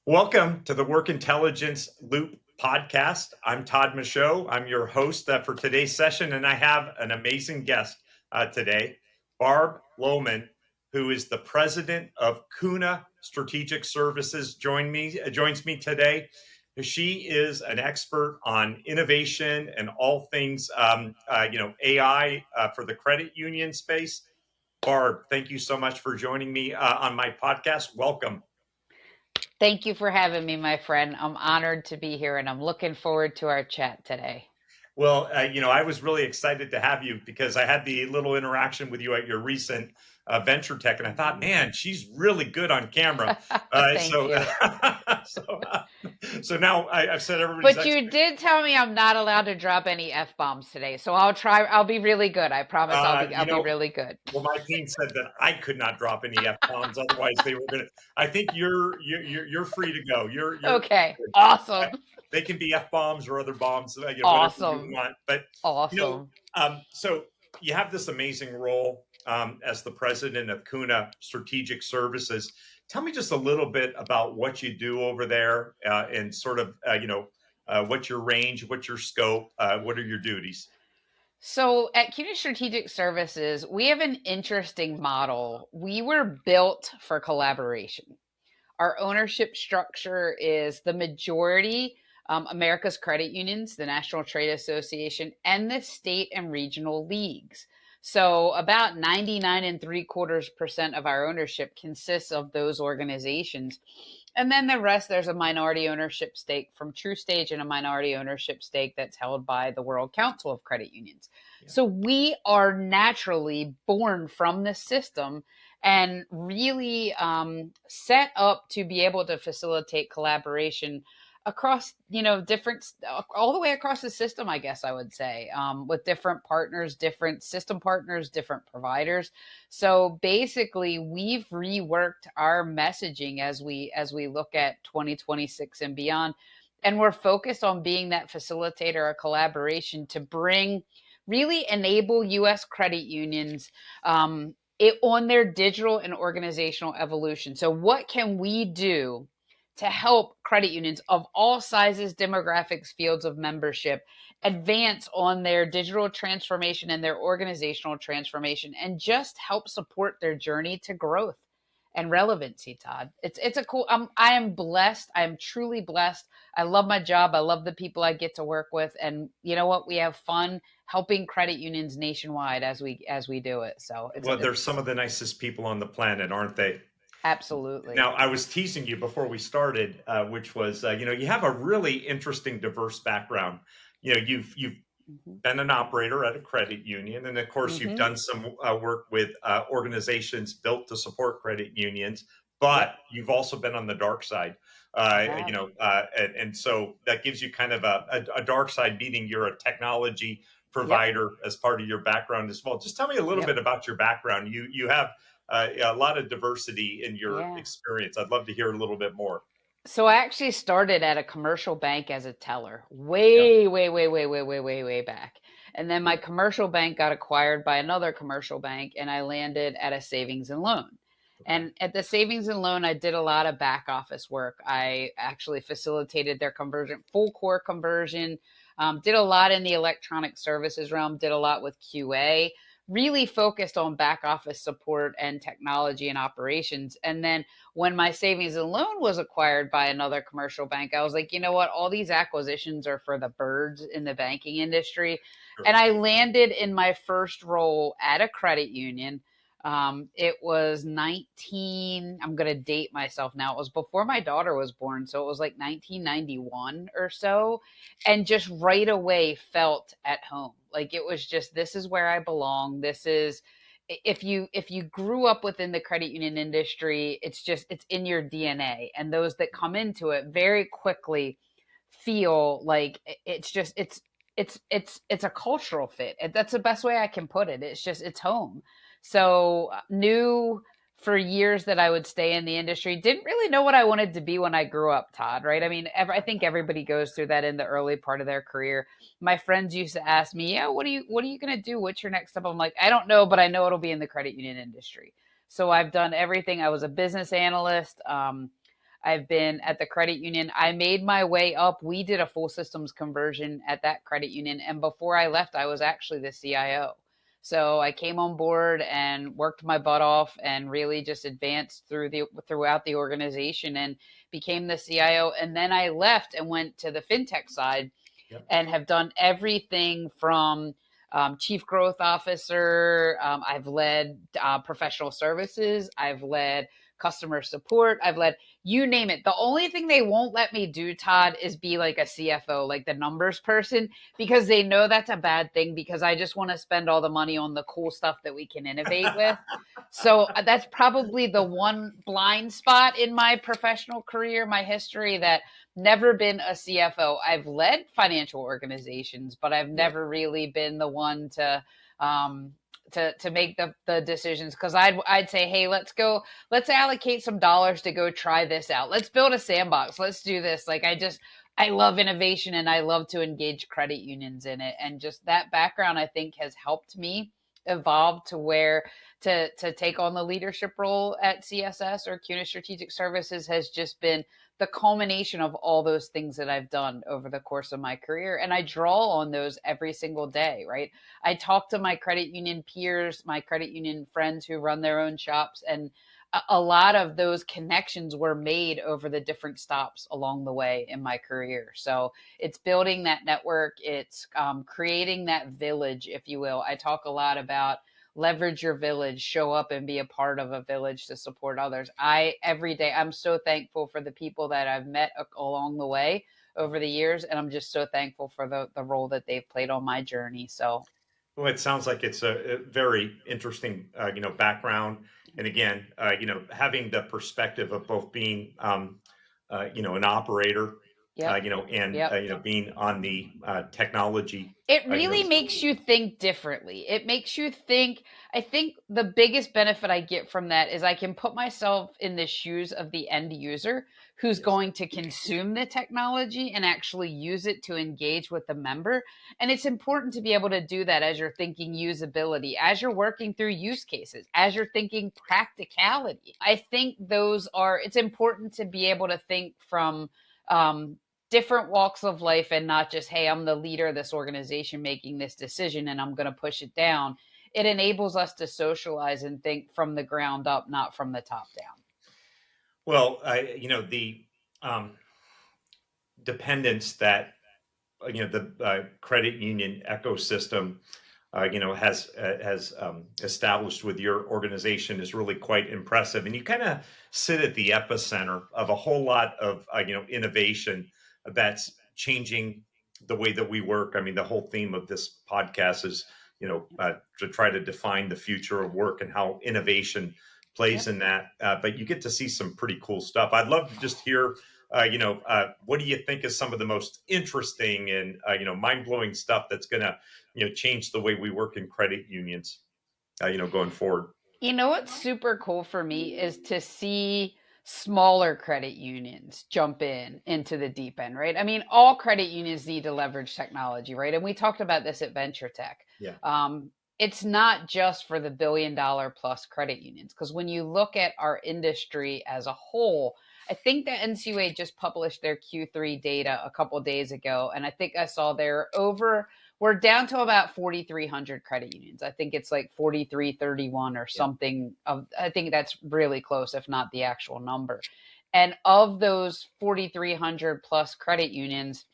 Welcome to the Work Intelligence Loop podcast. I'm Todd Michaud. I'm your host for today's session, and I have an amazing guest today, Barb Lowman, who is the president of CUNA Strategic Services, joins me today. She is an expert on innovation and all things, AI for the credit union space. Barb, thank you so much for joining me on my podcast. Welcome. Thank you for having me, my friend. I'm honored to be here, and I'm looking forward to our chat today. Well, I was really excited to have you because I had the little interaction with you at your recent Venture Tech, and I thought, man, she's really good on camera. Thank you. So now I've said everybody's. But you did tell me I'm not allowed to drop any F-bombs today, so I'll try. I'll be really good. I promise I'll be really good. Well, my team said that I could not drop any F-bombs, otherwise they were going to. I think you're free to go. You're okay. Awesome. They can be F-bombs or other bombs, awesome. whatever you want. But awesome. So you have this amazing role as the president of CUNA Strategic Services. Tell me just a little bit about what you do over there and sort of, what's your range, what's your scope, what are your duties? So at CUNA Strategic Services, we have an interesting model. We were built for collaboration. Our ownership structure is the majority America's credit unions, the National Trade Association, and the state and regional leagues. So about 99.75% of our ownership consists of those organizations. And then the rest, there's a minority ownership stake from TruStage and a minority ownership stake that's held by the World Council of Credit Unions. Yeah. So we are naturally born from this system and really set up to be able to facilitate collaboration across, all the way across the system, I guess I would say, with different partners, different system partners, different providers. So basically, we've reworked our messaging as we look at 2026 and beyond. And we're focused on being that facilitator of collaboration to really enable U.S. credit unions on their digital and organizational evolution. So what can we do to help credit unions of all sizes, demographics, fields of membership advance on their digital transformation and their organizational transformation and just help support their journey to growth and relevancy, Todd? It's a cool, I am blessed. I am truly blessed. I love my job. I love the people I get to work with. And you know what? We have fun helping credit unions nationwide as we do it. So they're some of the nicest people on the planet, aren't they? Absolutely. Now, I was teasing you before we started, which was, you have a really interesting, diverse background. You've been an operator at a credit union, and of course, you've done some work with organizations built to support credit unions. But you've also been on the dark side, and so that gives you kind of a dark side, meaning you're a technology provider as part of your background as well. Just tell me a little bit about your background. You have a lot of diversity in your experience. I'd love to hear a little bit more. So I actually started at a commercial bank as a teller way back. And then my commercial bank got acquired by another commercial bank, and I landed at a savings and loan. And at the savings and loan, I did a lot of back office work. I actually facilitated their conversion, full core conversion, did a lot in the electronic services realm, did a lot with QA, really focused on back office support and technology and operations. And then when my savings and loan was acquired by another commercial bank, I was like, you know what? All these acquisitions are for the birds in the banking industry. Sure. And I landed in my first role at a credit union. It was I'm going to date myself now. It was before my daughter was born. So it was like 1991 or so. And just right away felt at home. Like it was just, this is where I belong. This is, if you grew up within the credit union industry, it's in your DNA. And those that come into it very quickly feel like it's a cultural fit. That's the best way I can put it. It's home. So new for years that I would stay in the industry. Didn't really know what I wanted to be when I grew up, Todd, right? I mean, I think everybody goes through that in the early part of their career. My friends used to ask me, "Yeah, what are you going to do? What's your next step?" I'm like, "I don't know, but I know it'll be in the credit union industry." So I've done everything. I was a business analyst. I've been at the credit union. I made my way up. We did a full systems conversion at that credit union. And before I left, I was actually the CIO. So I came on board and worked my butt off and really just advanced throughout the organization and became the CIO. And then I left and went to the fintech side Yep. and have done everything from chief growth officer. I've led professional services. I've led customer support. I've led, you name it. The only thing they won't let me do, Todd, is be like a CFO, like the numbers person, because they know that's a bad thing because I just want to spend all the money on the cool stuff that we can innovate with. So that's probably the one blind spot in my professional career, my history, that never been a CFO. I've led financial organizations, but I've Yeah. never really been the one um, to make the decisions, because I'd say, hey, let's allocate some dollars to go try this out. Let's build a sandbox. Let's do this. Like I love innovation and I love to engage credit unions in it. And just that background, I think, has helped me evolve to where to take on the leadership role at CSS or CUNA Strategic Services has just been the culmination of all those things that I've done over the course of my career. And I draw on those every single day, right? I talk to my credit union peers, my credit union friends who run their own shops, and a lot of those connections were made over the different stops along the way in my career. So it's building that network, it's creating that village, if you will. I talk a lot about leverage your village, show up and be a part of a village to support others. Every day, I'm so thankful for the people that I've met along the way over the years. And I'm just so thankful for the role that they've played on my journey. So, Well, it sounds like it's a very interesting, background. And again, having the perspective of both being, an operator, yep. and Yep. being on the technology, It really makes you think differently. It makes you think. I think the biggest benefit I get from that is I can put myself in the shoes of the end user who's yes, going to consume the technology and actually use it to engage with the member. And it's important to be able to do that as you're thinking usability, as you're working through use cases, as you're thinking practicality. I think it's important to be able to think from um, different walks of life and not just, hey, I'm the leader of this organization making this decision and I'm going to push it down. It enables us to socialize and think from the ground up, not from the top down. well, the um, dependence that the credit union ecosystem has established with your organization is really quite impressive. And you kind of sit at the epicenter of a whole lot of innovation that's changing the way that we work. I mean, the whole theme of this podcast is to try to define the future of work and how innovation plays Yep. in that. But you get to see some pretty cool stuff. I'd love to just hear. What do you think is some of the most interesting and mind blowing stuff that's going to change the way we work in credit unions, going forward. You know what's super cool for me is to see smaller credit unions jump into the deep end, right? I mean, all credit unions need to leverage technology, right? And we talked about this at Venture Tech. Yeah. It's not just for the $1 billion plus credit unions, because when you look at our industry as a whole, I think that NCUA just published their Q3 data a couple days ago, and I think I saw we're down to about 4,300 credit unions. I think it's like 4,331 or Yeah. something. I think that's really close, if not the actual number. And of those 4,300 plus credit unions,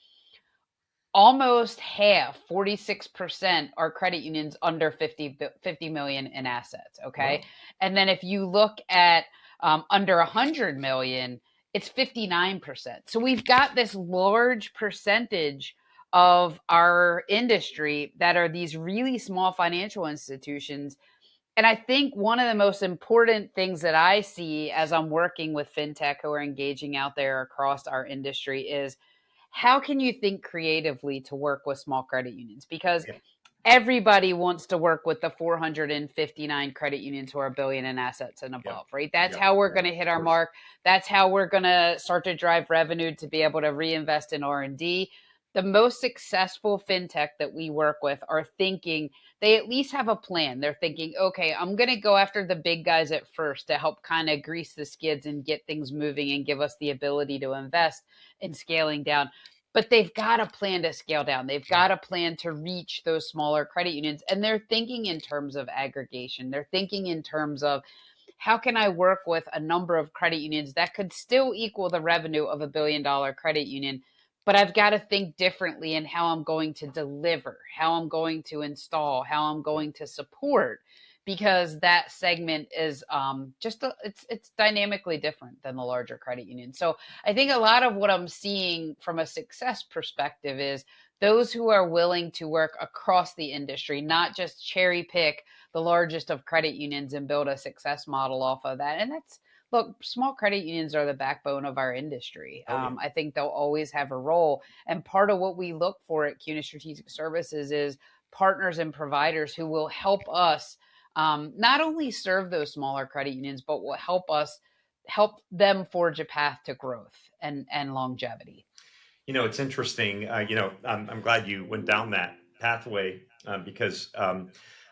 almost half, 46%, are credit unions under 50 million in assets. Okay. Wow. And then if you look at under 100 million, it's 59%. So we've got this large percentage of our industry that are these really small financial institutions. And I think one of the most important things that I see as I'm working with fintech who are engaging out there across our industry is, how can you think creatively to work with small credit unions? Because Yeah. everybody wants to work with the 459 credit unions who are a billion in assets and Yep. above, right? That's Yep. how we're Yep. going to hit Of our course. mark. That's how we're going to start to drive revenue to be able to reinvest in R&D. The most successful fintech that we work with are thinking, they at least have a plan. They're thinking, okay, I'm going to go after the big guys at first to help kind of grease the skids and get things moving and give us the ability to invest in scaling down. But they've got a plan to scale down. They've Right. got a plan to reach those smaller credit unions. And they're thinking in terms of aggregation. They're thinking in terms of, how can I work with a number of credit unions that could still equal the revenue of $1 billion credit union? But I've got to think differently in how I'm going to deliver, how I'm going to install, how I'm going to support, because that segment is it's dynamically different than the larger credit union. So I think a lot of what I'm seeing from a success perspective is those who are willing to work across the industry, not just cherry pick the largest of credit unions and build a success model off of that. And that's, look, small credit unions are the backbone of our industry. Oh yeah. I think they'll always have a role. And part of what we look for at CUNA Strategic Services is partners and providers who will help us not only serve those smaller credit unions, but will help them forge a path to growth and longevity. It's interesting. I'm glad you went down that pathway because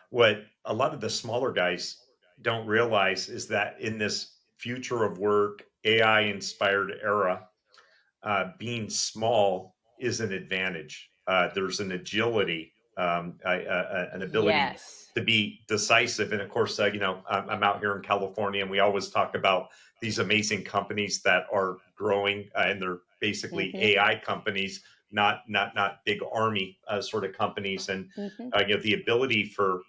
what a lot of the smaller guys don't realize is that in this future of work, AI inspired era, being small is an advantage. There's an agility, an ability Yes. to be decisive. And of course, I'm out here in California, and we always talk about these amazing companies that are growing, and they're basically Mm-hmm. AI companies, not big army sort of companies. And Mm-hmm. the ability for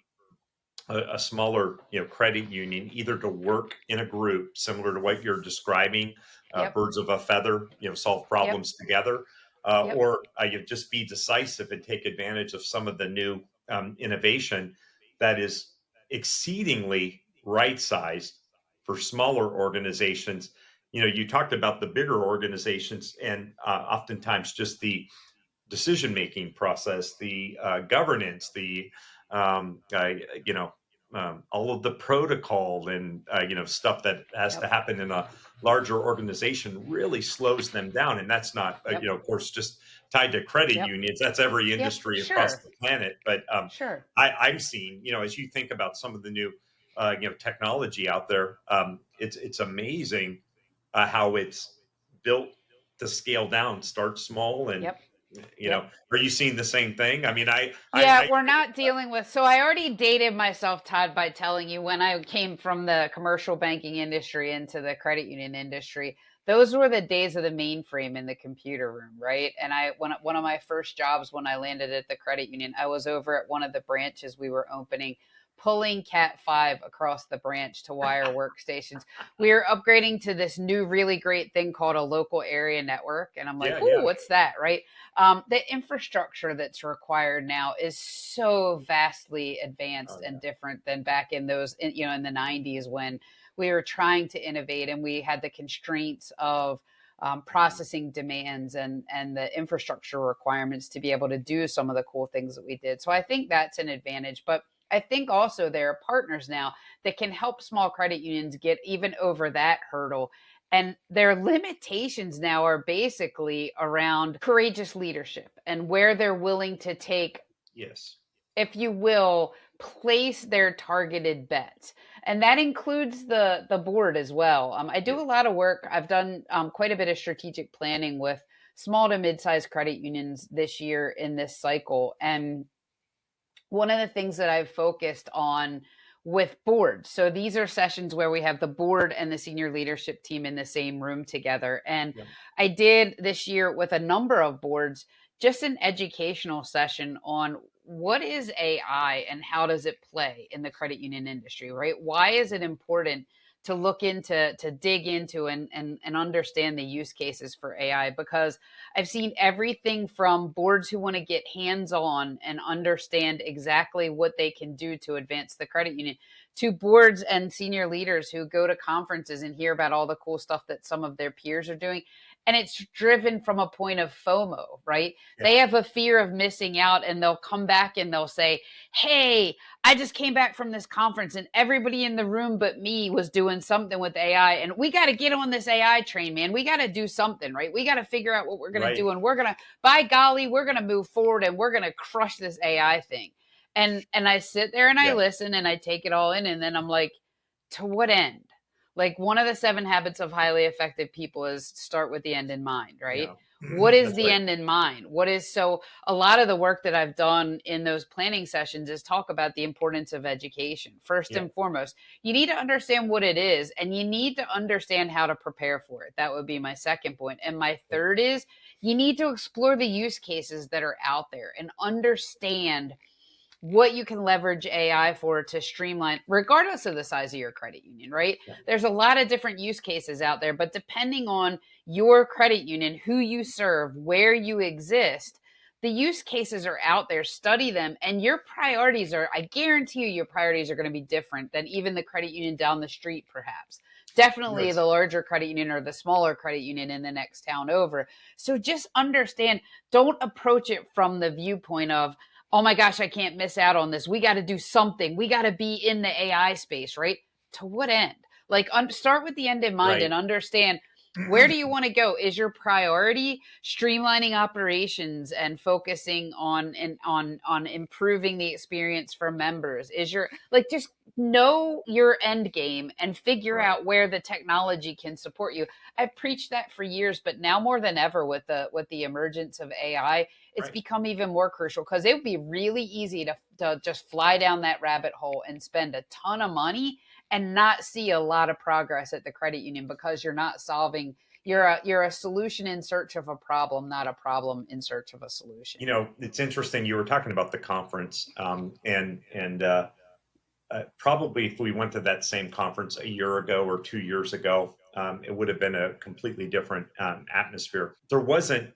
a smaller credit union either to work in a group similar to what you're describing, Yep. birds of a feather, solve Yep. problems together, Yep. or just be decisive and take advantage of some of the new innovation that is exceedingly right sized for smaller organizations. You talked about the bigger organizations, and oftentimes just the decision making process, the governance, the you know all of the protocol and stuff that has to Yep. happen in a larger organization really slows them down. And that's not Yep. of course just tied to credit Yep. unions. That's every Yep. industry across Sure. the planet. But Sure. I'm seeing as you think about some of the new technology out there, it's amazing how it's built to scale down, start small, and Yep. Yep. are you seeing the same thing? I mean, Yeah, I we're not dealing with. So I already dated myself, Todd, by telling you when I came from the commercial banking industry into the credit union industry. Those were the days of the mainframe in the computer room, right? And one of my first jobs when I landed at the credit union, I was over at one of the branches we were opening, pulling Cat 5 across the branch to wire workstations. We are upgrading to this new, really great thing called a local area network. And I'm like, yeah, ooh, yeah. what's that, right? The infrastructure that's required now is so vastly Oh advanced and yeah. different than back in those, in the 90s when we were trying to innovate and we had the constraints of processing demands and the infrastructure requirements to be able to do some of the cool things that we did. So I think that's an advantage. But I think also there are partners now that can help small credit unions get even over that hurdle. And their limitations now are basically around courageous leadership and where they're willing to take, Yes. if you will, place their targeted bets. And that includes the board as well. I Yeah. do a lot of work. I've done quite a bit of strategic planning with small to mid-sized credit unions this year in this cycle. And one of the things that I've focused on with boards. So these are sessions where we have the board and the senior leadership team in the same room together. And Yeah. I did this year with a number of boards just an educational session on what is AI and how does it play in the credit union industry, right? Why is it important to look into, to dig into and understand the use cases for AI? Because I've seen everything from boards who want to get hands on and understand exactly what they can do to advance the credit union, to boards and senior leaders who go to conferences and hear about all the cool stuff that some of their peers are doing. And it's driven from a point of FOMO, right? Yeah. They have a fear of missing out, and they'll come back and they'll say, hey, I just came back from this conference and everybody in the room but me was doing something with AI. And we got to get on this AI train, man. We got to do something, right? We got to figure out what we're going to Right. do. And we're going to, by golly, we're going to move forward and we're going to crush this AI thing. And I sit there and I Yeah. listen and I take it all in. And then I'm like, to what end? Like, one of the 7 habits of highly effective people is start with the end in mind, right? Yeah. What is That's the right. end in mind? What is so a lot of the work that I've done in those planning sessions is talk about the importance of education. First Yeah. and foremost, you need to understand what it is and you need to understand how to prepare for it. That would be my second point. And my third is you need to explore the use cases that are out there and understand what you can leverage AI for to streamline, regardless of the size of your credit union, right? Yeah. There's a lot of different use cases out there, but depending on your credit union, who you serve, where you exist, the use cases are out there. Study them, and your priorities are, I guarantee you, your priorities are going to be different than even the credit union down the street, perhaps. You know, Definitely it's the larger credit union or the smaller credit union in the next town over. So just understand, don't approach it from the viewpoint of, oh my gosh, I can't miss out on this. We got to do something. We got to be in the AI space, right? To what end? Like, start with the end in mind and right. understand, where do you want to go? Is your priority streamlining operations and focusing on improving the experience for members? Is your, like, just know your end game and figure Right. out where the technology can support you. I've preached that for years, but now more than ever with the emergence of AI, it's Right. become even more crucial because it would be really easy to just fly down that rabbit hole and spend a ton of money and not see a lot of progress at the credit union because you're not solving, you're a solution in search of a problem, not a problem in search of a solution. You know, it's interesting. You were talking about the conference, probably if we went to that same conference a year ago or 2 years ago, it would have been a completely different atmosphere. There wasn't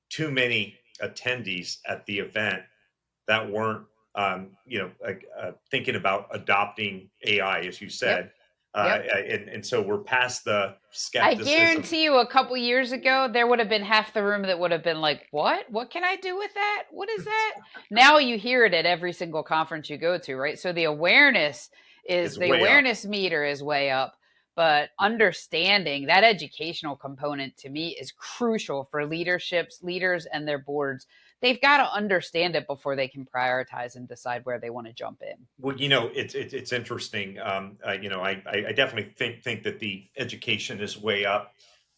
too many attendees at the event that weren't, thinking about adopting AI, as you Yep. said, Yep. and so we're past the I skepticism. guarantee you a couple years ago, there would have been half the room that would have been like, what? What can I do with that? What is that? Now you hear it at every single conference you go to, right? So It's the way up. awareness meter is way up. But understanding that educational component to me is crucial for leaders and their boards. They've got to understand it before they can prioritize and decide where they want to jump in. Well, you know, it's interesting. I definitely think that the education is way up,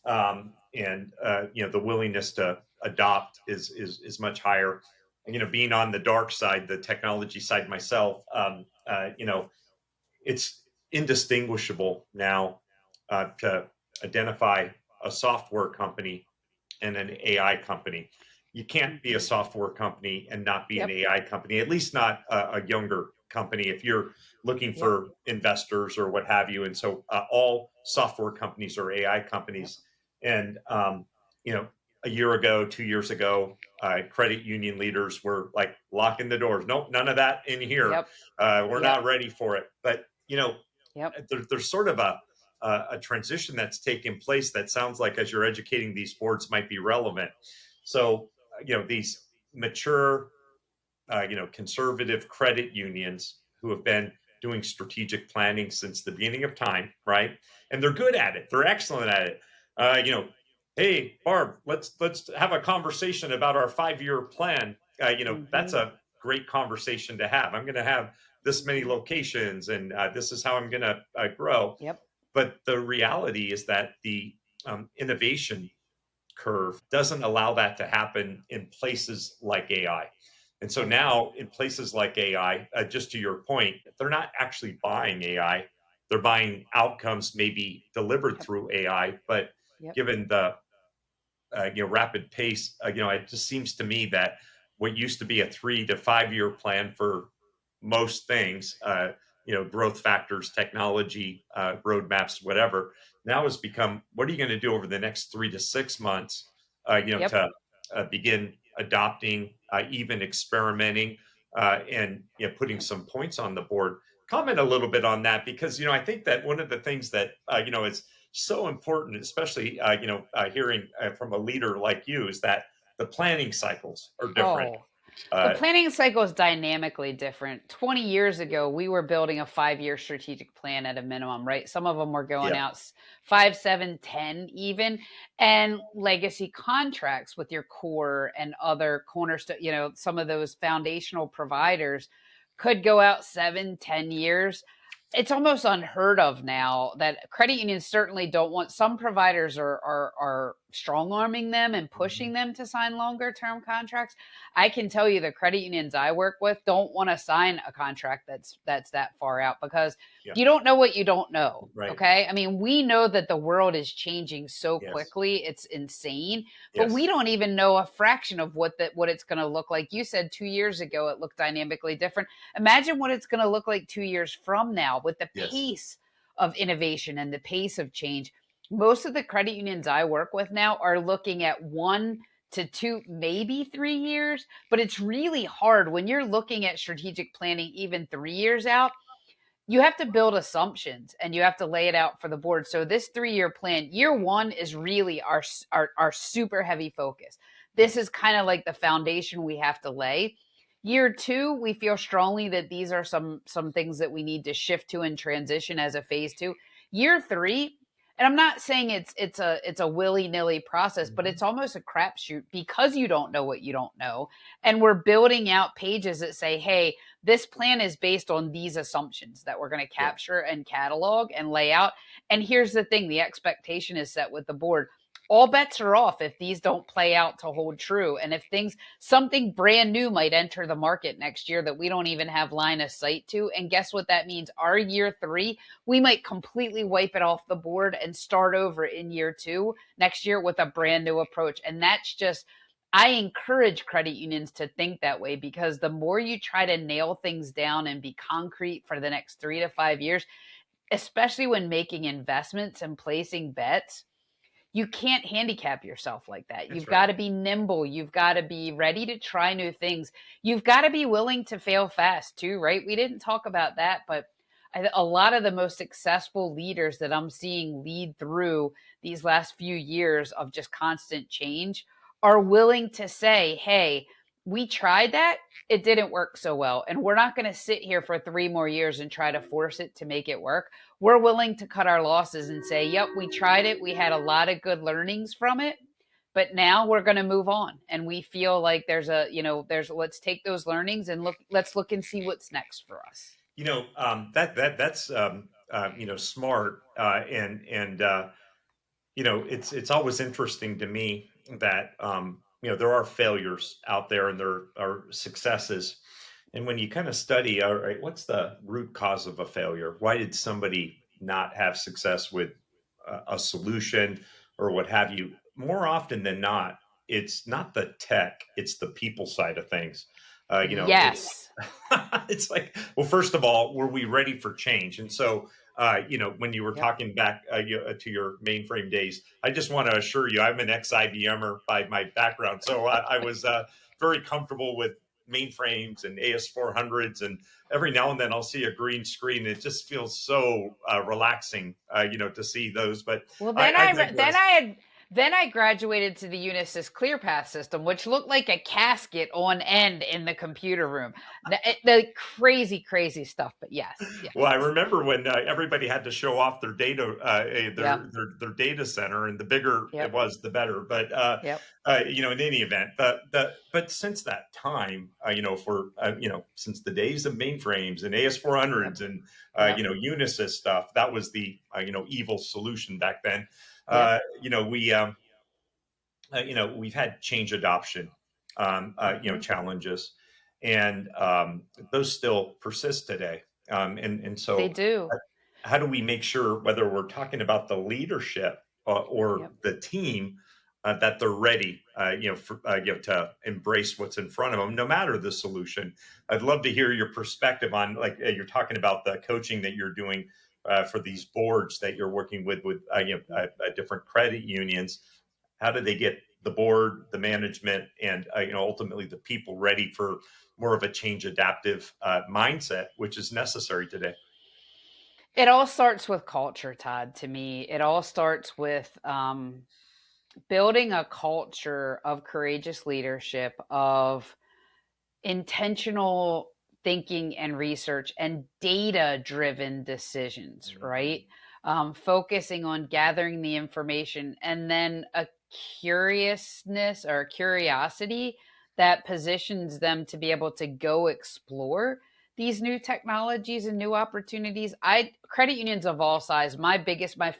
and the willingness to adopt is much higher. You know, being on the dark side, the technology side myself, it's indistinguishable now to identify a software company and an AI company. You can't be a Hmm. software company and not be an Yep. AI company, at least not a younger company if you're looking Yep. for investors or what have you. And so all software companies are AI Yep. companies. And, a year ago, 2 years ago, credit union leaders were like locking the doors. Nope, none of that in here. Yep. We're Yep. not ready for it. But, Yep. there's sort of a transition that's taking place that sounds like, as you're educating these boards, might be relevant. So, these mature, conservative credit unions who have been doing strategic planning since the beginning of time, right? And they're good at it. They're excellent at it. Uh, you know, hey Barb, let's have a conversation about our 5-year plan. That's Hmm. a great conversation to have. I'm going to have this many Hmm. locations, and this is how I'm going to grow. Yep. But the reality is that the innovation curve doesn't allow that to happen in places like AI. And so Yep. now, in places like AI, just to your point, they're not actually buying AI. They're buying outcomes maybe delivered Yep. through AI. But Yep. given the rapid pace, it just seems to me that what used to be a 3 to 5 year plan for most things, growth factors, technology, roadmaps, whatever, now has become, what are you going to do over the next 3 to 6 months, Yep. to begin adopting, even experimenting, and putting Yep. some points on the board. Comment a little bit on that, because I think that one of the things that is so important, especially hearing from a leader like you, is that the planning cycles are different. Oh, the Uh, planning cycle is dynamically different. 20 years ago, we were building a 5-year strategic plan at a minimum, right? Some of them were going yeah, out 5, 7, 10, even. And legacy contracts with your core and other cornerstone, some of those foundational providers could go out 7, 10 years. It's almost unheard of now that credit unions certainly don't want. Some providers are strong arming them and mhm, pushing them to sign longer term contracts. I can tell you the credit unions I work with don't want to sign a contract that's that far out, because yeah, you don't know what you don't know. right, Okay. I mean, we know that the world is changing so yes, quickly. It's insane, but we yes, don't even know a fraction of what it's going to look like. You said 2 years ago, it looked dynamically different. Imagine what it's going to look like 2 years from now with the yes, pace of innovation and the pace of change. Most of the credit unions I work with now are looking at 1 to 2, maybe 3 years, but it's really hard when you're looking at strategic planning even 3 years out. You have to build assumptions and you have to lay it out for the board. So this 3-year plan, year one is really our super heavy focus. This is kind of like the foundation we have to lay. Year two, we feel strongly that these are some things that we need to shift to and transition as a phase two. Year three, and I'm not saying it's a willy-nilly process, but mhm, it's almost a crapshoot because you don't know what you don't know. And we're building out pages that say, hey, this plan is based on these assumptions that we're going to yeah, capture and catalog and lay out. And here's the thing, the expectation is set with the board. All bets are off if these don't play out to hold true. And if something brand new might enter the market next year that we don't even have line of sight to. And guess what that means? Our year three, we might completely wipe it off the board and start over in year two next year with a brand new approach. And that's just, I encourage credit unions to think that way, because the more you try to nail things down and be concrete for the next 3 to 5 years, especially when making investments and placing bets, you can't handicap yourself like that. that's You've right. got to be nimble. You've got to be ready to try new things. You've got to be willing to fail fast too, right? We didn't talk about that, but a lot of the most successful leaders that I'm seeing lead through these last few years of just constant change are willing to say, hey, we tried that. It didn't work so well. And we're not going to sit here for 3 more years and try to force it to make it work. We're willing to cut our losses and say, yep, we tried it. We had a lot of good learnings from it, but now we're going to move on. And we feel like let's take those learnings and let's look and see what's next for us. That's smart, and it's always interesting to me that there are failures out there and there are successes. And when you kind of study, all right, what's the root cause of a failure? Why did somebody not have success with a solution or what have you? More often than not, it's not the tech, it's the people side of things. It's Yes. it's like, well, first of all, were we ready for change? And so when you were Yep. talking back to your mainframe days, I just want to assure you, I'm an ex-IBMer by my background, so I was very comfortable with mainframes and AS400s, and every now and then I'll see a green screen. It just feels so relaxing, to see those. But Well, I digress. then I graduated to the Unisys ClearPath system, which looked like a casket on end in the computer room. The crazy, crazy stuff. But yes, Well, I yes, remember when everybody had to show off their data, yep, their data center, and the bigger it yep, was, the better. But yep, in any event, but since that time, for since the days of mainframes and yep, AS400s and yep, Unisys stuff, that was the evil solution back then. yep, We've had change adoption, hmm, challenges, and those still persist today. And they so, do. uh, how do we make sure, whether we're talking about the leadership or Yep. the team, that they're ready, to embrace what's in front of them, no matter the solution? I'd love to hear your perspective on, like, you're talking about the coaching that you're doing for these boards that you're working with different credit unions. How do they get the board, the management, and ultimately the people ready for more of a change adaptive mindset, which is necessary today? It all starts with culture, Todd. To me, it all starts with building a culture of courageous leadership, of intentional thinking and research and data driven decisions, Mhm. right? Focusing on gathering the information and then a curiousness or a curiosity that positions them to be able to go explore these new technologies and new opportunities. I credit unions of all size, my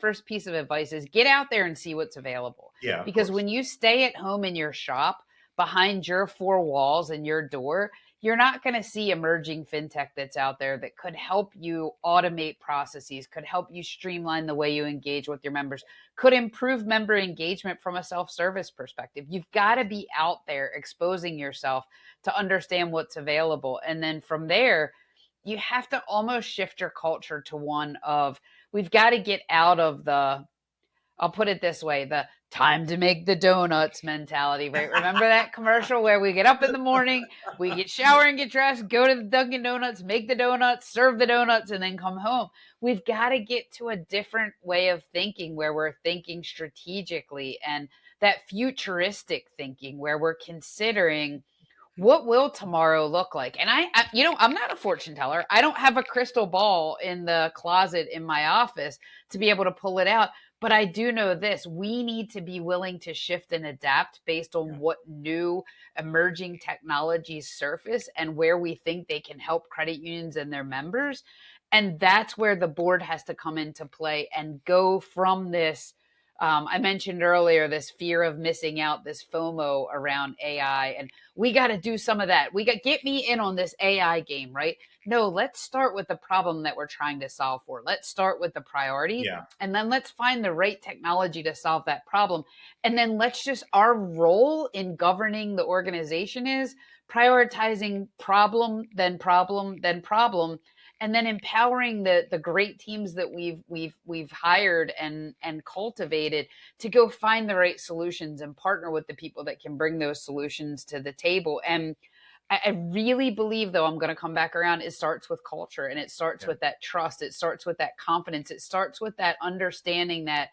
first piece of advice is get out there and see what's available. Yeah, of Because course. when you stay at home in your shop behind your four walls and your door, you're not going to see emerging fintech that's out there that could help you automate processes, could help you streamline the way you engage with your members, could improve member engagement from a self-service perspective. You've got to be out there exposing yourself to understand what's available. And then from there, you have to almost shift your culture to one of we've got to get out of the, I'll put it this way, the time to make the donuts mentality, right? Remember that commercial where we get up in the morning, we get shower and get dressed, go to the Dunkin' Donuts, make the donuts, serve the donuts, and then come home. We've got to get to a different way of thinking where we're thinking strategically and that futuristic thinking where we're considering what will tomorrow look like. And I'm not a fortune teller. I don't have a crystal ball in the closet in my office to be able to pull it out. But I do know this, we need to be willing to shift and adapt based on Yeah. what new emerging technologies surface and where we think they can help credit unions and their members. And that's where the board has to come into play and go from this. I mentioned earlier this fear of missing out, this FOMO around AI, and we got to do some of that. We got get me in on this AI game, right? No, let's start with the problem that we're trying to solve for. Let's start with the priority, Yeah. and then let's find the right technology to solve that problem. And then let's just, our role in governing the organization is prioritizing problem, then problem, then problem, and then empowering the great teams that we've hired and cultivated to go find the right solutions and partner with the people that can bring those solutions to the table. And I really believe, though, I'm going to come back around. It starts with culture, and it starts Yeah. with that trust. It starts with that confidence. It starts with that understanding that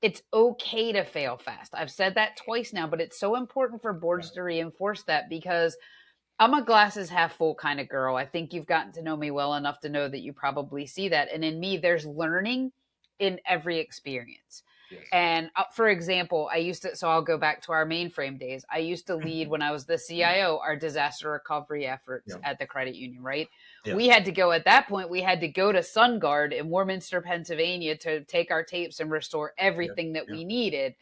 it's okay to fail fast. I've said that twice now, but it's so important for Yeah. boards to reinforce that because I'm a glasses half full kind of girl. I think you've gotten to know me well enough to know that you probably see that. And in me, there's learning in every experience. Yes. And for example, so I'll go back to our mainframe days. I used to lead when I was the CIO, our disaster recovery efforts Yeah. at the credit union, right? We Yes. had to go at that point, we had to go to SunGuard in Warminster, Pennsylvania to take our tapes and restore Yeah. everything that Yeah. we needed.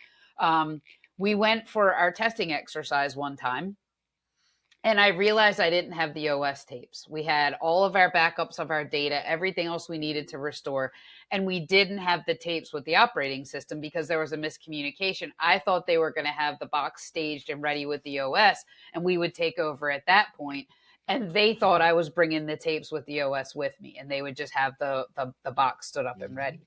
We went for our testing exercise one time and I realized I didn't have the OS tapes. We had all of our backups of our data, everything else we needed to restore, and we didn't have the tapes with the operating system because there was a miscommunication. I thought they were going to have the box staged and ready with the OS, and we would take over at that point. And they thought I was bringing the tapes with the OS with me, and they would just have the box stood up and Mhm. ready.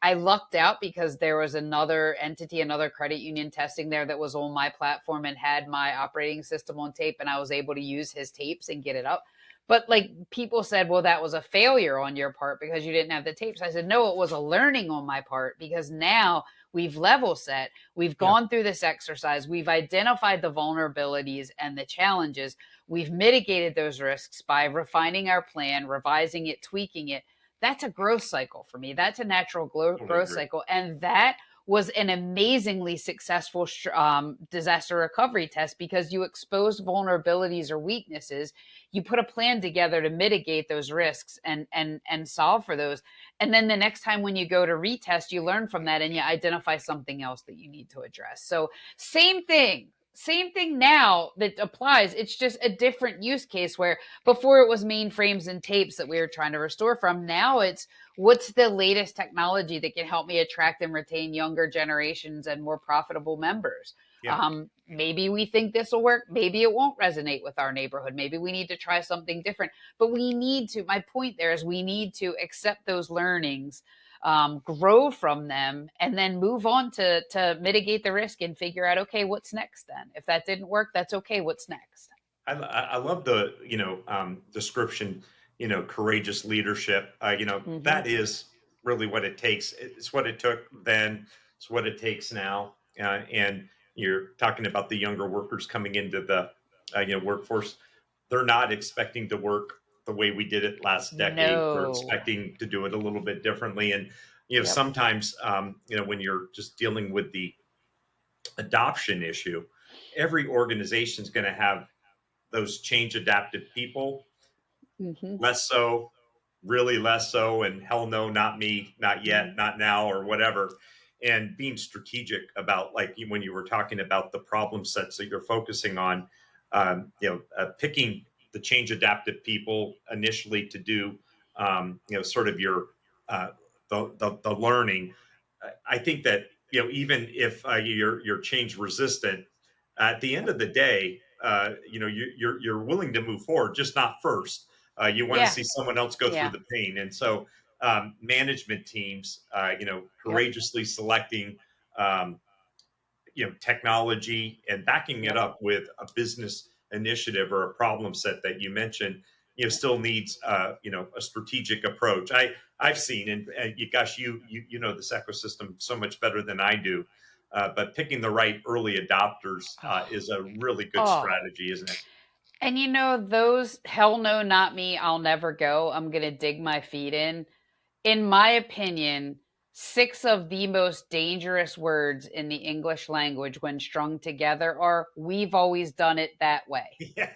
I lucked out because there was another entity, another credit union testing there that was on my platform and had my operating system on tape, and I was able to use his tapes and get it up. But like people said, well, that was a failure on your part because you didn't have the tapes. I said, no, it was a learning on my part because now we've level set, we've Yeah. gone through this exercise, we've identified the vulnerabilities and the challenges, we've mitigated those risks by refining our plan, revising it, tweaking it. That's a growth cycle for me. That's a natural Totally growth agree. cycle. And that was an amazingly successful disaster recovery test because you exposed vulnerabilities or weaknesses. You put a plan together to mitigate those risks and solve for those. And then the next time when you go to retest, you learn from that and you identify something else that you need to address. So same thing now that applies. It's just a different use case where before it was mainframes and tapes that we were trying to restore from. Now it's what's the latest technology that can help me attract and retain younger generations and more profitable members. Yeah. Maybe we think this will work. Maybe it won't resonate with our neighborhood. Maybe we need to try something different. But we need to, my point there is we need to accept those learnings, grow from them, and then move on to mitigate the risk and figure out, okay, what's next then? If that didn't work, that's okay. What's next? I love the description. courageous leadership. Hmm. That is really what it takes. It's what it took then. It's what it takes now. And you're talking about the younger workers coming into the workforce. They're not expecting to work the way we did it last decade. They're No. expecting to do it a little bit differently. And Yep. sometimes when you're just dealing with the adoption issue, every organization is going to have those change adaptive people. Hmm. Less so, really less so, and hell no, not me, not yet, Hmm. not now, or whatever. And being strategic about, like when you were talking about the problem sets that you're focusing on, picking the change adaptive people initially to do, sort of your uh, the learning. I think that even if you're change resistant, at the end Yep. of the day, you're willing to move forward, just not first. You want to Yeah. see someone else go through Yeah. the pain, and so management teams, Yep. courageously selecting, um, technology and backing it Yep. up with a business initiative or a problem set that you mentioned, Yep. still needs, a strategic approach. I've seen, and gosh, you know this ecosystem so much better than I do. But picking the right early adopters is a really good Oh, strategy, isn't it? and those hell no, not me, I'll never go. I'm going to dig my feet in. In my opinion, six of the most dangerous words in the English language when strung together are we've always done it that way. Yeah.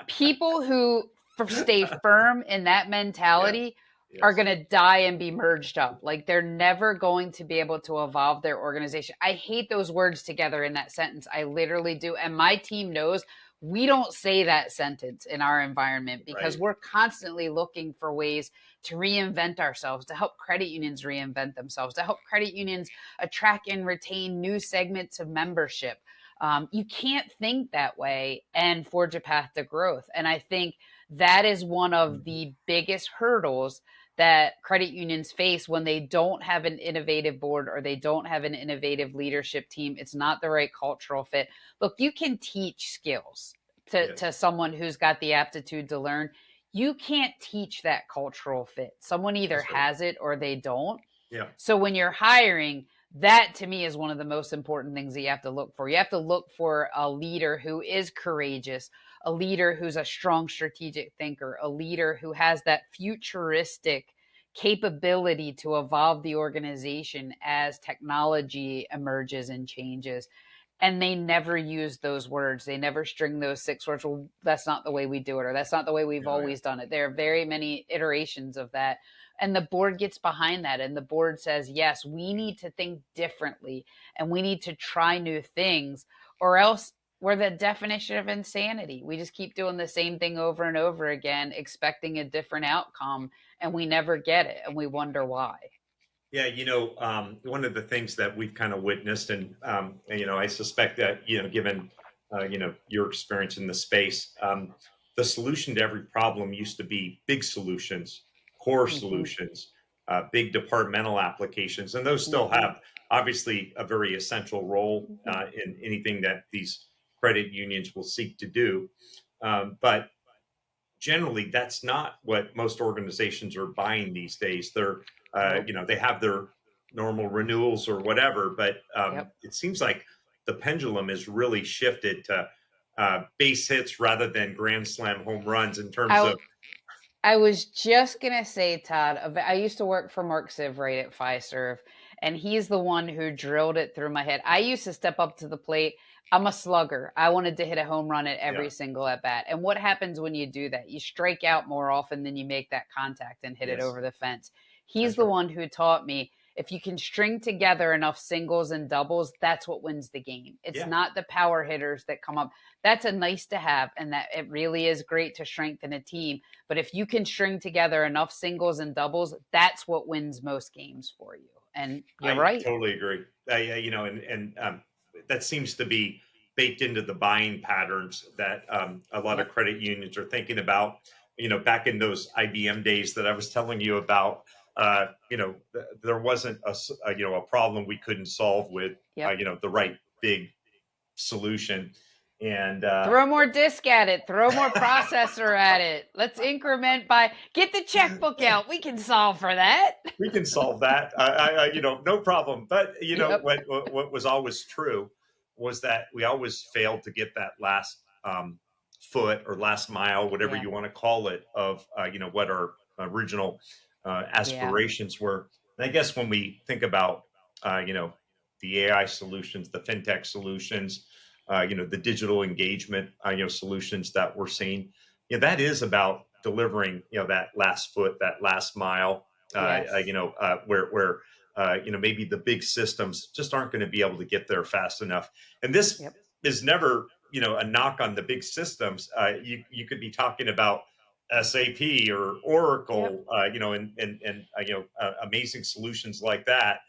People who stay firm in that Yes. mentality are Yes. going to die and be merged up. Like they're never going to be able to evolve their organization. I hate those words together in that sentence. I literally do. And my team knows we don't say that sentence in our environment because Right. we're constantly looking for ways to reinvent ourselves, to help credit unions reinvent themselves, to help credit unions attract and retain new segments of membership. You can't think that way and forge a path to growth. And I think that is one of Mhm. the biggest hurdles that credit unions face when they don't have an innovative board or they don't have an innovative leadership team. It's not the right cultural fit. Look, you can teach skills to Yes. someone who's got the aptitude to learn. You can't teach that cultural fit. Someone either That's right. has it or they don't. Yeah. So when you're hiring, that to me is one of the most important things that you have to look for. You have to look for a leader who is courageous, a leader who's a strong strategic thinker, a leader who has that futuristic capability to evolve the organization as technology emerges and changes. And they never use those words. They never string those six words. Well, that's not the way we do it, or that's not the way we've Oh, yeah. always done it. There are very many iterations of that. And the board gets behind that. And the board says, yes, we need to think differently and we need to try new things, or else we're the definition of insanity. We just keep doing the same thing over and over again, expecting a different outcome, and we never get it. And we wonder why. Yeah, one of the things that we've kind of witnessed, and I suspect that given your experience in the space, the solution to every problem used to be big solutions, core Hmm. solutions, big departmental applications, and those still Hmm. have obviously a very essential role Hmm. in anything that these credit unions will seek to do. But generally that's not what most organizations are buying these days. They're Nope. they have their normal renewals or whatever, but Yep. it seems like the pendulum has really shifted to base hits rather than grand slam home runs in terms I of I was just gonna say, Todd, I used to work for Mark Siv right at Fiserv, and he's the one who drilled it through my head. I used to step up to the plate. I'm a slugger. I wanted to hit a home run at yeah. every single at bat. And what happens when you do that? You strike out more often than you make that contact and hit it Yes, over the fence. He's that's the right. one who taught me if you can string together enough singles and doubles, that's what wins the game. It's Yeah. not the power hitters that come up. That's a nice to have, and that it really is great to strengthen a team, but if you can string together enough singles and doubles, that's what wins most games for you. And you're I right. totally agree. And that seems to be baked into the buying patterns that a lot of Yep. credit unions are thinking about. Back in those IBM days that I was telling you about, there wasn't a problem we couldn't solve with Yep. the right big solution. And Throw more disk at it. Throw more processor at it. Let's increment by get the checkbook out. We can solve for that. we can solve that. No problem. But Yep. what was always true was that we always failed to get that last foot or last mile, whatever Yeah. you want to call it, of what our original Yeah. aspirations were. And I guess when we think about the AI solutions, the fintech solutions, the digital engagement, solutions that we're seeing, that is about delivering, that last foot, that last mile, Yes. where maybe the big systems just aren't going to be able to get there fast enough. And this Yep. is never, a knock on the big systems. You could be talking about SAP or Yep. Oracle, amazing solutions like that.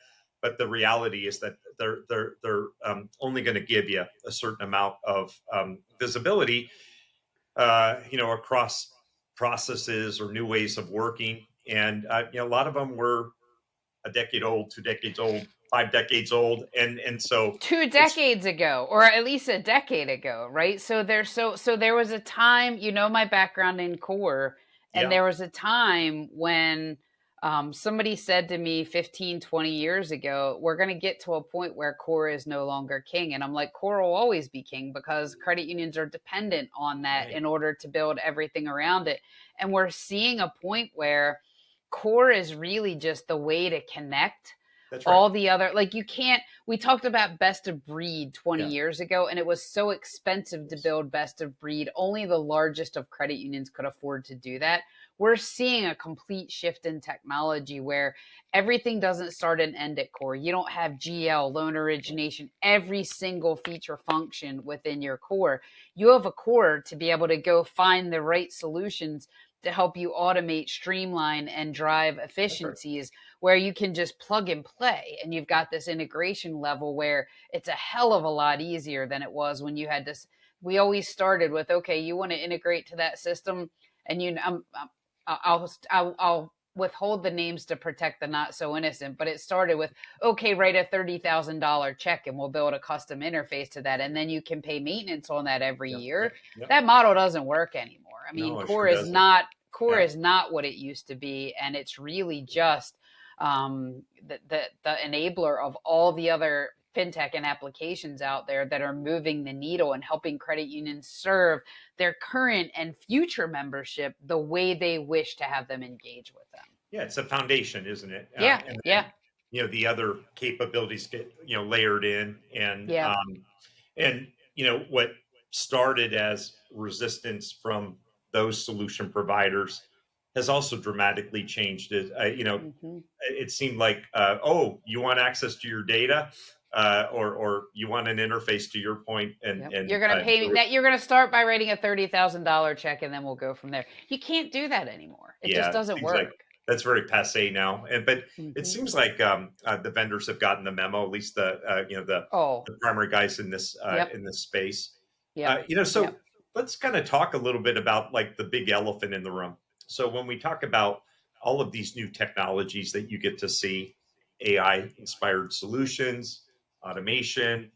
But the reality is that they're only going to give you a certain amount of visibility, across processes or new ways of working. And a lot of them were a decade old, 2 decades old, 5 decades old, and so Two it's decades ago, or at least a decade ago, right? So there was a time, my background in core, and yeah, there was a time when somebody said to me 15, 20 years ago, we're going to get to a point where core is no longer king. And I'm like, core will always be king because credit unions are dependent on that right. in order to build everything around it. And we're seeing a point where core is really just the way to connect That's right. all the other, like, you can't, we talked about best of breed 20 Yeah. years ago, and it was so expensive to Yes. build best of breed. Only the largest of credit unions could afford to do that. We're seeing a complete shift in technology where everything doesn't start and end at core. You don't have GL, loan origination, every single feature function within your core. You have a core to be able to go find the right solutions to help you automate, streamline, and drive That's right. efficiencies where you can just plug and play, and you've got this integration level where it's a hell of a lot easier than it was when you had this. We always started with, okay, you want to integrate to that system, and I'll withhold the names to protect the not so innocent, but it started with, okay, write a $30,000 check and we'll build a custom interface to that, and then you can pay maintenance on that every Yeah. year. Yep. Yep. That model doesn't work anymore. I mean, No, it sure doesn't. core Yeah. is not what it used to be, and it's really just the enabler of all the other fintech and applications out there that are moving the needle and helping credit unions serve their current and future membership the way they wish to have them engage with them. Yeah. It's a foundation, isn't it? Yeah, And yeah, then the other capabilities get layered in, yeah. and what started as resistance from those solution providers has also dramatically changed. Hmm. It seemed like, oh, you want access to your data, or you want an interface, to your point, and Yep. You're gonna pay me so, that. You're gonna start by writing a $30,000 check, and then we'll go from there. You can't do that anymore. It just yeah, it doesn't seems like work. that's very passe now. And but it Hmm. seems like the vendors have gotten the memo, at least Oh, the primary guys yep, in this space. yep, So yep. let's kind of talk a little bit about like the big elephant in the room. So when we talk about all of these new technologies that you get to see, AI inspired solutions, automation,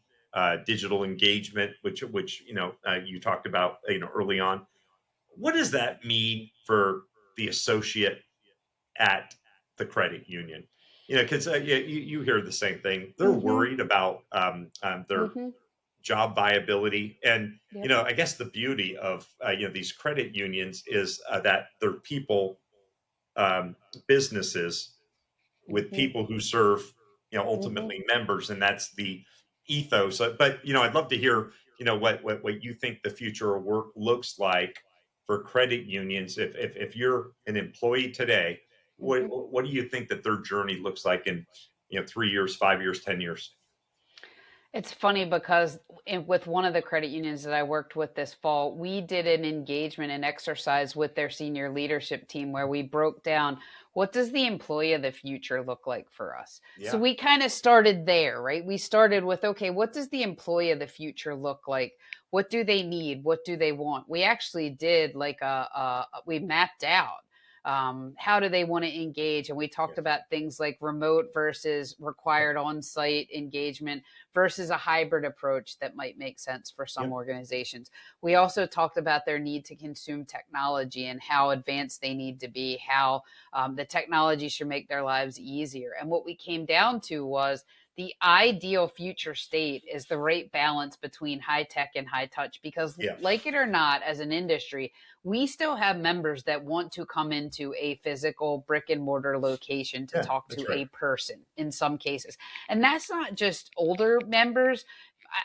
digital engagement, which you talked about early on. What does that mean for the associate at the credit union? Because you hear the same thing. They're Hmm. worried about their Hmm. job viability, and Yep. I guess the beauty of these credit unions is that they're people, businesses with Hmm. people who serve, Hmm. ultimately members, and that's the ethos. But I'd love to hear, what you think the future of work looks like for credit unions. If you're an employee today, Hmm. what do you think that their journey looks like in 3 years, 5 years, 10 years? It's funny because with one of the credit unions that I worked with this fall, we did an engagement and exercise with their senior leadership team where we broke down what does the employee of the future look like for us. So Yeah. we kind of started there, right? We started with, okay, what does the employee of the future look like? What do they need? What do they want? We actually did like we mapped out How do they want to engage? And we talked Yes. about things like remote versus required on-site engagement versus a hybrid approach that might make sense for some Yep. organizations. We also talked about their need to consume technology and how advanced they need to be, how the technology should make their lives easier. And what we came down to was the ideal future state is the right balance between high tech and high touch, because Yeah. like it or not, as an industry, we still have members that want to come into a physical brick and mortar location to Yeah. talk That's to right. a person in some cases. And that's not just older members.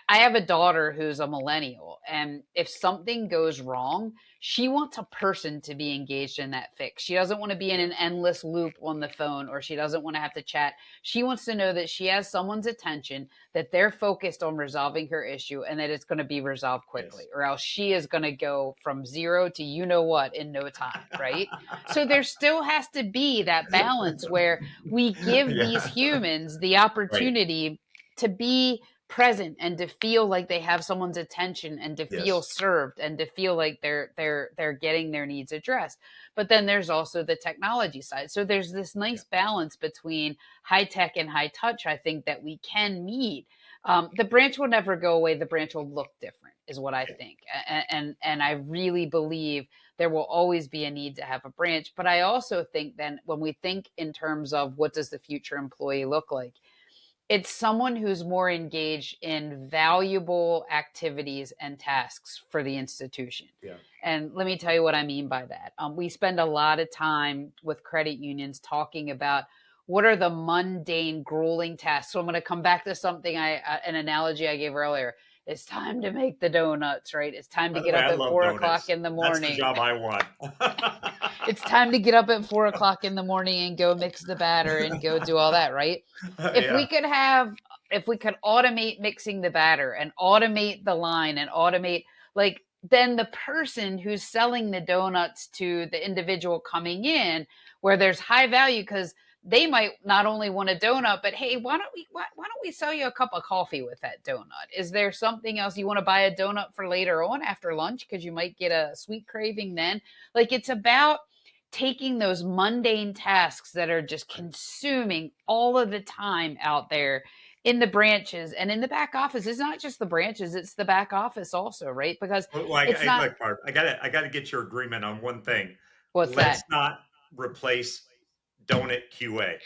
I have a daughter who's a millennial, and if something goes wrong, she wants a person to be engaged in that fix. She doesn't want to be in Yeah. an endless loop on the phone, or she doesn't want to have to chat. She wants to know that she has someone's attention, that they're focused on resolving her issue, and that it's going to be resolved quickly, Yes. or else she is going to go from zero to you know what in no time, right? So there still has to be that balance where we give these Yeah. humans the Right. opportunity to be present and to feel like they have someone's attention and to feel Yes. served and to feel like they're getting their needs addressed. But then there's also the technology side, so there's this Yeah. nice balance between high tech and high touch, I think, that we can meet. The branch will never go away, the branch will look different is what I Yeah. think. And I really believe there will always be a need to have a branch. But I also think then when we think in terms of what does the future employee look like, it's someone who's more engaged in valuable activities and tasks for the institution. Yeah. And let me tell you what I mean by that. We spend a lot of time with credit unions talking about what are the mundane, grueling tasks. So I'm going to come back to something an analogy I gave earlier. It's time to make the donuts, right? It's time to By the get way, up I at love 4 o'clock donuts. in the That's the morning. job I want. It's time to get up at 4 o'clock in the morning and go mix the batter and go do all that, right? If we Yeah. could have, if we could automate mixing the batter and automate the line and automate, like, then the person who's selling the donuts to the individual coming in, where there's high value, because they might not only want a donut, but hey, why don't we sell you a cup of coffee with that donut? Is there something else you want to buy a donut for later on after lunch because you might get a sweet craving then? Like, it's about taking those mundane tasks that are just Right. consuming all of the time out there in the branches and in the back office. It's not just the branches, it's the back office also, right? Because Well, it's not, look, Barb, I gotta get your agreement on one thing. what's Let's that? not replace donut QA.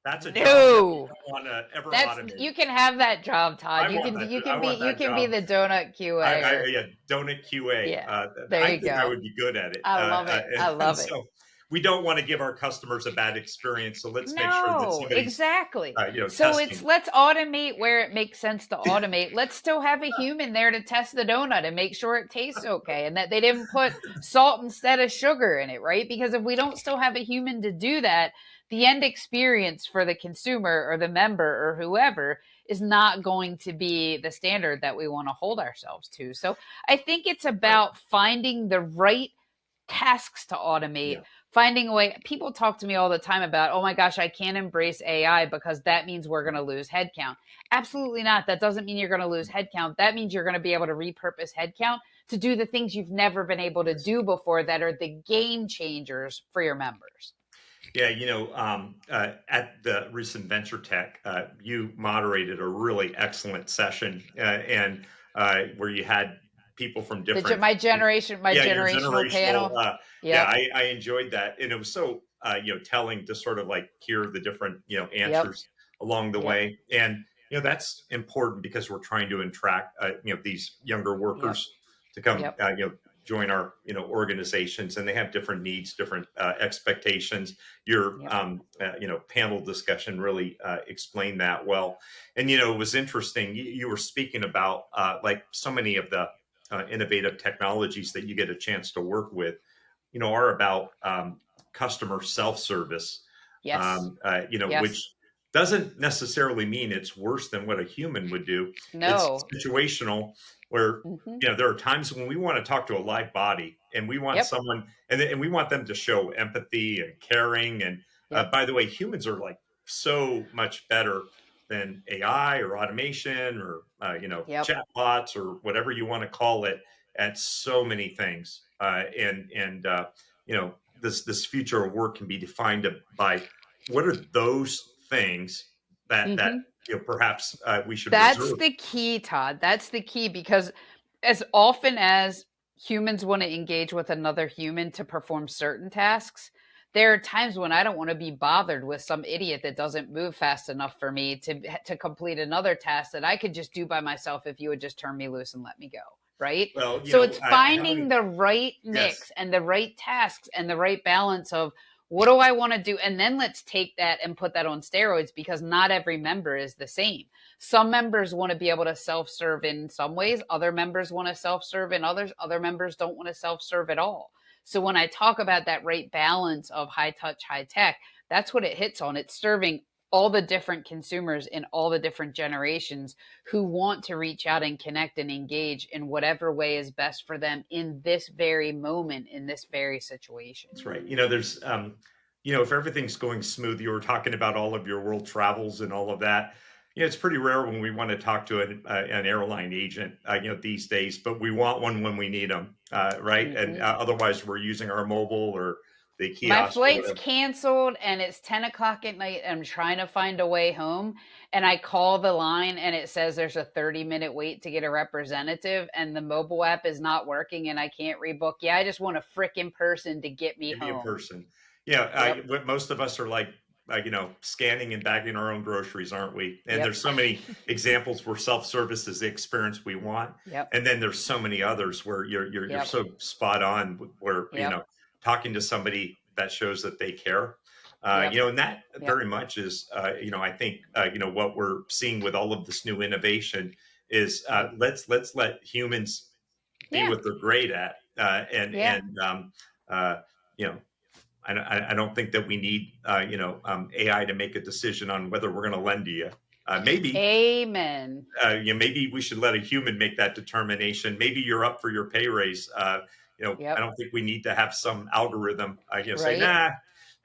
That's a job that we No. don't want to ever That's, automate. you can have that job, Todd. I want that. I want You that can be job. the donut QA or Yeah, donut QA. yeah. There I you think I go. would be good at it. I love it. I And love it. so we don't want to give our customers a bad experience. So let's make sure that No, somebody's, exactly. So it's, testing. let's automate where it makes sense to automate. Let's still have a human there to test the donut and make sure it tastes okay and that they didn't put salt instead of sugar in it, right? Because if we don't still have a human to do that, the end experience for the consumer or the member or whoever is not going to be the standard that we want to hold ourselves to. So I think it's Right. about finding the right tasks to automate, Yeah. finding a way. People talk to me all the time about, oh my gosh, I can't embrace AI because that means we're going to lose headcount. Absolutely not. That doesn't mean you're going to lose headcount. That means you're going to be able to repurpose headcount to do the things you've never been able to Yes. do before that are the game changers for your members. Yeah, at the recent Venture Tech, you moderated a really excellent session, and where you had people from different. My Yeah, your generational generational. panel. Yeah, Yep. I enjoyed that, and it was so telling to sort of like hear the different Yep. answers along the Yep. way, and that's important because we're trying to attract these younger Yep. workers to come Yep. join our organizations, and they have different needs, different expectations. Your Yep. panel discussion really explained that well, and it was interesting. You were speaking about like so many of the innovative technologies that you get a chance to work with, are about customer self-service, Yes. Yes. which doesn't necessarily mean it's worse than what a human would do. It's No. situational where, Hmm. there are times when we want to talk to a live body and we want Yep. someone, and we want them to show empathy and caring. And Yep. by the way, humans are like so much better than AI or automation or, Yep. chatbots or whatever you want to call it at so many things. this future of work can be defined by what are those things that Mhm. perhaps we should That's reserve. the key, Todd. That's the key because as often as humans want to engage with another human to perform certain tasks, there are times when I don't want to be bothered with some idiot that doesn't move fast enough for me to complete another task that I could just do by myself if you would just turn me loose and let me go, right? Well, So it's how finding many? the right Yes, mix and the right tasks and the right balance of what do I want to do, and then let's take that and put that on steroids because not every member is the same. Some members want to be able to self-serve in some ways, other members want to self-serve in others, other members don't want to self-serve at all. So when I talk about that right balance of high touch, high tech, that's what it hits on. It's serving all the different consumers in all the different generations who want to reach out and connect and engage in whatever way is best for them in this very moment, in this very situation. that's right. There's if everything's going smooth, you were talking about all of your world travels and all of that. It's pretty rare when we want to talk to an airline agent, these days, but we want one when we need them, right? And Hmm. otherwise, we're using our mobile or the My kiosk or flight's whatever. canceled and it's 10 o'clock at night. I'm trying to find a way home. And I call the line and it says there's a 30-minute wait to get a representative and the mobile app is not working and I can't rebook. Yeah, I just want a frickin' person to get me Give me a home. person. Yeah, Yep. what most of us are like, scanning and bagging our own groceries, aren't we? And Yep. there's so many examples where self-service is the experience we want, Yep. and then there's so many others where you're Yep. so spot on, where Yep. talking to somebody that shows that they care. Yep. And that Yep. very much is, I think, what we're seeing with all of this new innovation is Yep. let's let humans be Yeah. what they're great at, Yeah. uh, you know, I don't think that we need AI to make a decision on whether we're going to lend to you. Maybe Amen. maybe we should let a human make that determination. Maybe you're up for your pay raise. I Yep. don't think we need to have some algorithm. Say Right. nah.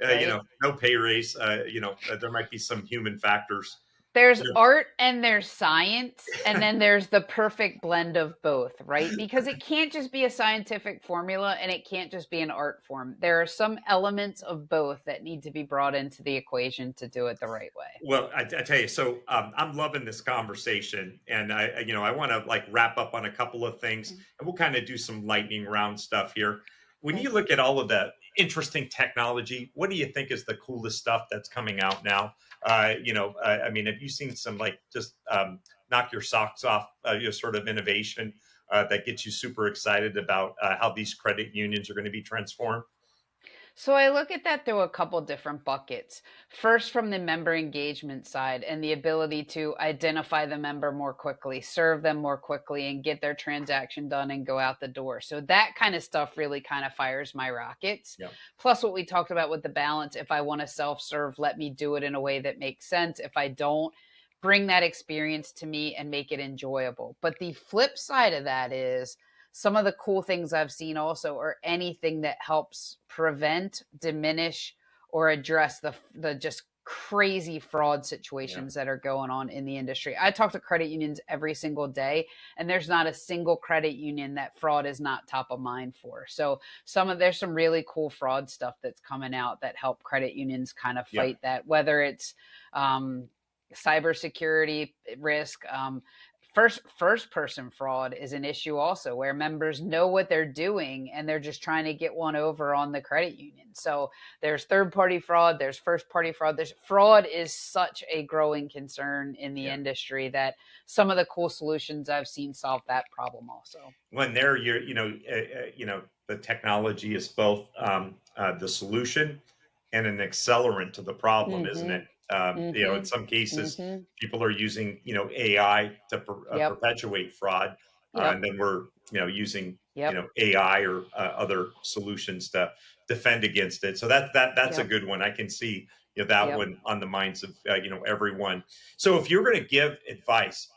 Right. No pay raise. There might be some human factors. There's You know, art and there's science, and then there's the perfect blend of both, right? Because it can't just be a scientific formula and it can't just be an art form. There are some elements of both that need to be brought into the equation to do it the right way. Well, I tell you, so I'm loving this conversation, and I want to like wrap up on a couple of things, Mm, and we'll kind of do some lightning round stuff here. When okay. you look at all of the interesting technology, what do you think is the coolest stuff that's coming out now? I mean, have you seen some like just knock your socks off, sort of innovation that gets you super excited about how these credit unions are going to be transformed? So I look at that through a couple different buckets. First, from the member engagement side and the ability to identify the member more quickly, serve them more quickly, and get their transaction done and go out the door. So that kind of stuff really kind of fires my rockets. Yeah, Plus, what we talked about with the balance, if I want to self serve, let me do it in a way that makes sense. If I don't, bring that experience to me and make it enjoyable. But the flip side of that is, some of the cool things I've seen also are anything that helps prevent, diminish, or address the just crazy fraud yeah, situations that are going on in the industry. I talk to credit unions every single day, and there's not a single credit union that fraud is not top of mind for. So there's some really cool fraud stuff that's coming out that help credit unions kind of yeah. fight that, whether it's cybersecurity risk. First person fraud is an issue also, where members know what they're doing and they're just trying to get one over on the credit union. So there's third party fraud, there's first party fraud. There's fraud is such a growing concern in the Yeah. industry that some of the cool solutions I've seen solve that problem also. When there you're the technology is both the solution and an accelerant to the problem, isn't Mhm. it? In Mhm. some cases Mhm. people are using AI to Yep. perpetuate fraud, and Yep. then we're using Yep. AI or other solutions to defend against it. So that's a Yep. good one. I can see that Yep. one on the minds of everyone. So if you're going to give advice,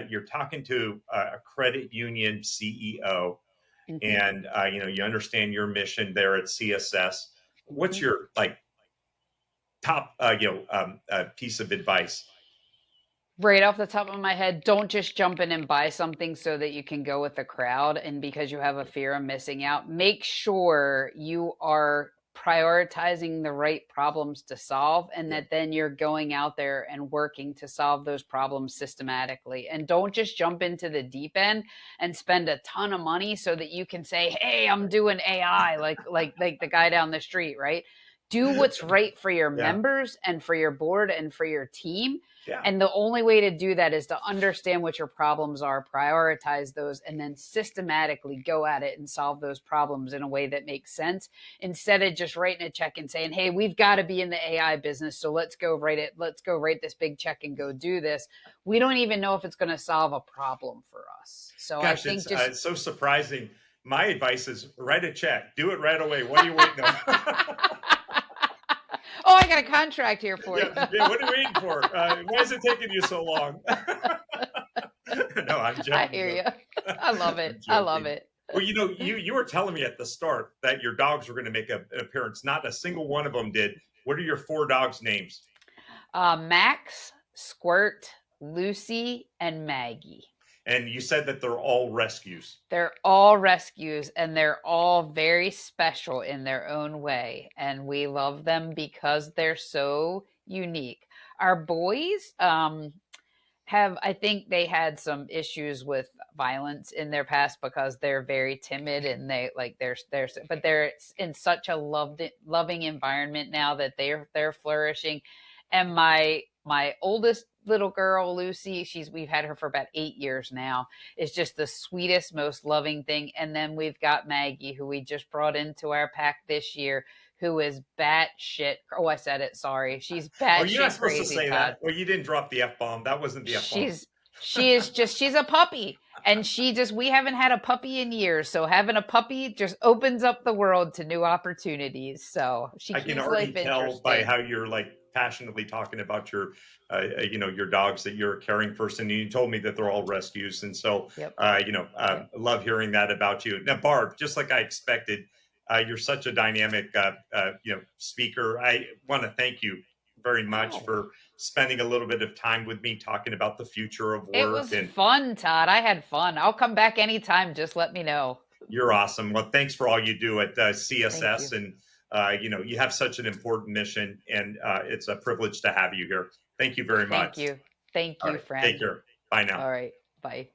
you're talking to a credit union CEO, Mhm. and you understand your mission there at CSS. What's Mhm. your like top piece of advice? Right off the top of my head, don't just jump in and buy something so that you can go with the crowd and because you have a fear of missing out. Make sure you are prioritizing the right problems to solve and Yeah. that then you're going out there and working to solve those problems systematically. And don't just jump into the deep end and spend a ton of money so that you can say, "Hey, I'm doing AI," like the guy down the street, right? Do what's right for your Yeah. members and for your board and for your team, Yeah. and the only way to do that is to understand what your problems are, prioritize those, and then systematically go at it and solve those problems in a way that makes sense instead of just writing a check and saying, "Hey, we've got to be in the AI business. So let's go write it. Let's go write this big check and go do this." We don't even know if it's going to solve a problem for us. So I Gosh, think just it's so surprising. My advice is write a check, do it right away. What are you waiting on? oh, I got a contract here for you. Yeah, yeah. What are you waiting for? Why is it taking you so long? No, I'm I joking hear though. you. I love it. I'm I love joking. it. Well, you were telling me at the start that your dogs were going to make an appearance. Not a single one of them did. What are your four dogs' names? Max, Squirt, Lucy, and Maggie. And you said that they're all rescues. They're all rescues and they're all very special in their own way. And we love them because they're so unique. Our boys have, I think they had some issues with violence in their past because they're very timid and but they're in such a loving environment now that they're flourishing. And my oldest little girl Lucy, we've had her for about 8 years now, is just the sweetest, most loving thing. And then we've got Maggie, who we just brought into our pack this year, who is batshit. Oh, I said it. Sorry, she's Oh, you're not batshit supposed to crazy, say Todd. that. Well, you didn't drop the F bomb. That wasn't the F bomb. She's a puppy, and we haven't had a puppy in years, so having a puppy just opens up the world to new opportunities. So she I can keeps already life tell by interesting. how you're like passionately talking about your dogs that you're a caring person. And you told me that they're all rescues, and so Yep. Yep. love hearing that about you. Now, Barb, just like I expected, you're such a dynamic speaker. I want to thank you very much Oh, for spending a little bit of time with me talking about the future of it work. was And fun, Todd. I had fun. I'll come back anytime. Just let me know. you're awesome. Well, thanks for all you do at Thank CSS, you. and you have such an important mission, and it's a privilege to have you here. Thank you very Thank much. you. Thank All you, right, take friend. care. Bye now. All right. Bye.